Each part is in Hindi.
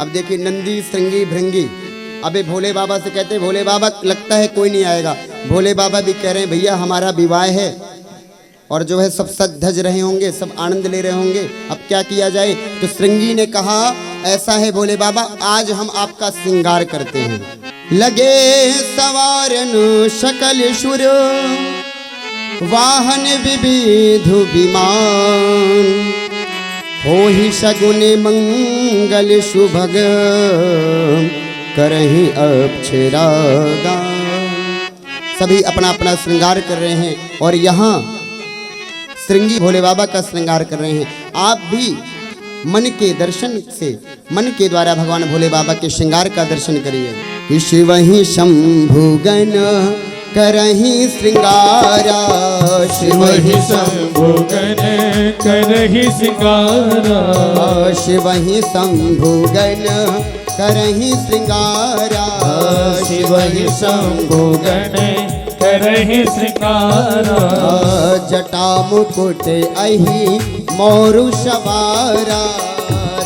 अब देखिए नंदी श्रृंगी भृंगी, अबे भोले बाबा से कहते भोले बाबा लगता है कोई नहीं आएगा। भोले बाबा भी कह रहे हैं भैया हमारा विवाह है और जो है सब सज धज रहे होंगे, सब आनंद ले रहे होंगे, अब क्या किया जाए। तो श्रृंगी ने कहा ऐसा है भोले बाबा आज हम आपका श्रृंगार करते हैं। लगे सवारन शकल शुर वाहन विविधु विमान, हो ही शगुन मंगल शुभग करहि अक्षरागान। सभी अपना अपना श्रृंगार कर रहे हैं और यहाँ श्रृंगी भोले बाबा का श्रृंगार कर रहे हैं। आप भी मन के दर्शन से, मन के द्वारा भगवान भोले बाबा के श्रृंगार का दर्शन करिए। शिव ही शंभु गण करहि श्रृंगारा, शिव ही शंभु गण करहि श्रृंगारा, शिव ही शंभु गण करहि श्रृंगारा, शिव ही शंभु गण करहि श्रृंगारा। जटा मुकुट अहि मोरु सवारा,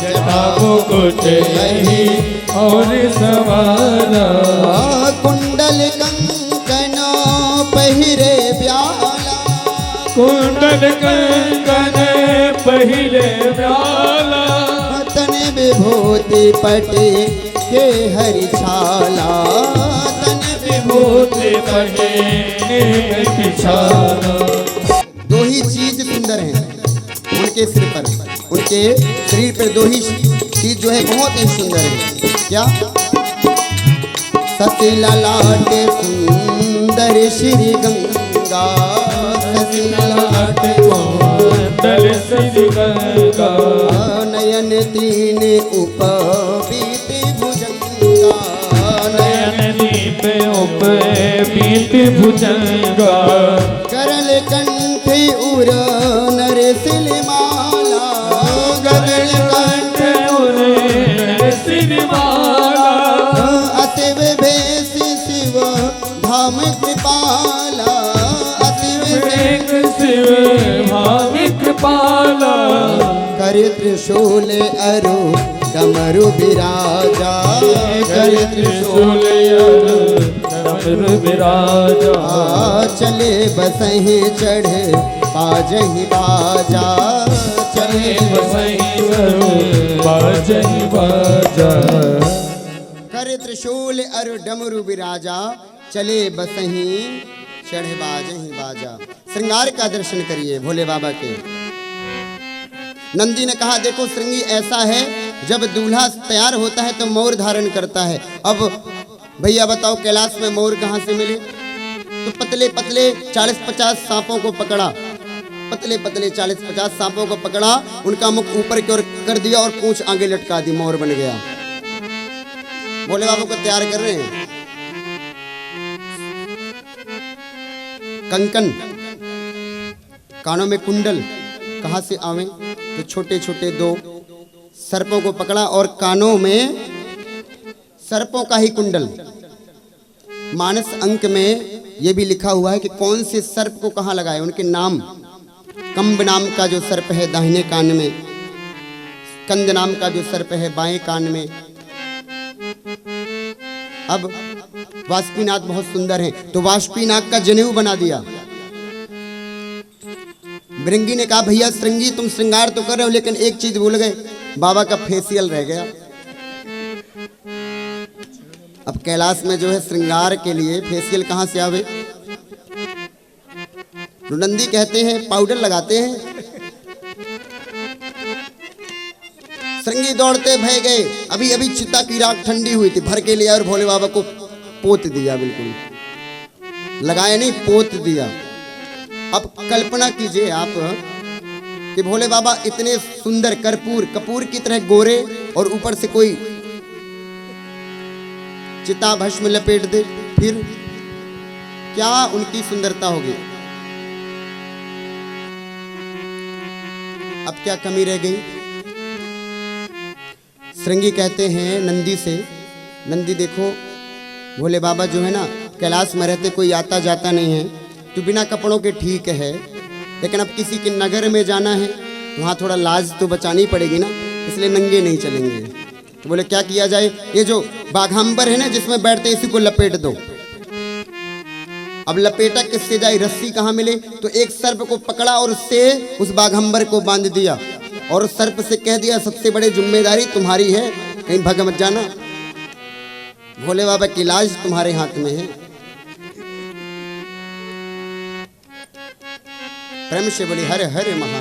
जटा मुकुट अहि मोरु सवारा। कुंडल कंकन पहिरे ब्याला, कुंडल कंकन पहिरे ब्याला। तन विभूति पटे के हरि छाला, तन विभूति पटे के हरि छाला। दो ही चीज सुंदर हैं उनके सिर पर, उनके शरीर पर दो ही चीज जो है बहुत ही सुंदर है। क्या? सती ललाट सुंदर श्री गंगा, सती ललाट कुंडल श्री गंगा। नयन तीन उपबीत भुजंगा, नयन दीप उपबीत भुजंगा। करल कंठ उर नरसिल माला, करल कंठ उर नरसिल माला। अतिव भेष शिव धाम कृपाला, अतिव भेष शिव धाम कृपाला। कर त्रिशूल अरु डमरु विराजा, कर त्रिशूल अरु डमरु विराजा। चले बसहि चढ़ बाजहि बाजा, चले बसहि बाजहि बाजा। कर त्रिशूल अरु डमरु विराजा, चले बसहि चढ़ बाजहि बाजा। श्रृंगार का दर्शन करिए भोले बाबा के। नंदी ने कहा देखो श्रृंगी ऐसा है जब दूल्हा तैयार होता है तो मोर धारण करता है। अब भैया बताओ कैलाश में मोर कहाँ से मिले? तो पतले पतले 40-50 सांपों को पकड़ा, पतले पतले 40-50 सांपों को पकड़ा, उनका मुख ऊपर की ओर कर दिया और पूंछ आगे लटका दी, मोर बन गया। भोले बाबा को तैयार कर रहे हैं। कंकन, कानों में कुंडल कहाँ से आवे? तो छोटे छोटे 2 सर्पों को पकड़ा और कानों में सर्पों का ही कुंडल। मानस अंक में यह भी लिखा हुआ है कि कौन से सर्प को कहाँ लगाए, उनके नाम। कंब नाम का जो सर्प है दाहिने कान में, कंद नाम का जो सर्प है बाएं कान में। अब वासुकीनाथ बहुत सुंदर हैं तो वासुकीनाथ का जनेऊ बना दिया। भृंगी ने कहा भैया श्रृंगी तुम श्रृंगार तो कर रहे हो लेकिन एक चीज भूल गए, बाबा का फेशियल रह गया। अब कैलाश में जो है श्रृंगार के लिए फेशियल कहां से आवे? नंदी कहते हैं पाउडर लगाते हैं। श्रृंगी दौड़ते भय गए, अभी अभी चिता की राख ठंडी हुई थी, भर के लिया और भोले बाबा को पोत दिया, बिल्कुल लगाया नहीं पोत दिया। अब कल्पना कीजिए आप कि भोले बाबा इतने सुंदर कपूर की तरह गोरे और ऊपर से कोई चिता भस्म लपेट दे, फिर क्या उनकी सुंदरता होगी? अब क्या कमी रह गई? श्रृंगी कहते हैं नंदी से, नंदी देखो भोले बाबा जो है ना कैलाश में रहते, कोई आता जाता नहीं है, तो बिना कपड़ों के ठीक है, लेकिन अब किसी के नगर में जाना है वहाँ थोड़ा लाज तो बचानी पड़ेगी ना, इसलिए नंगे नहीं चलेंगे। तो बोले क्या किया जाए, ये जो बाघांबर है ना जिसमें बैठते इसी को लपेट दो। अब लपेटा किससे जाए, रस्सी कहाँ मिले, तो एक सर्प को पकड़ा और उससे उस बाघांबर को बांध दिया और उस सर्प से कह दिया सबसे बड़ी जिम्मेदारी तुम्हारी है, कहीं भग मत जाना, भोले बाबा की लाज तुम्हारे हाथ में है। प्रेम से बोली हरे हरे महा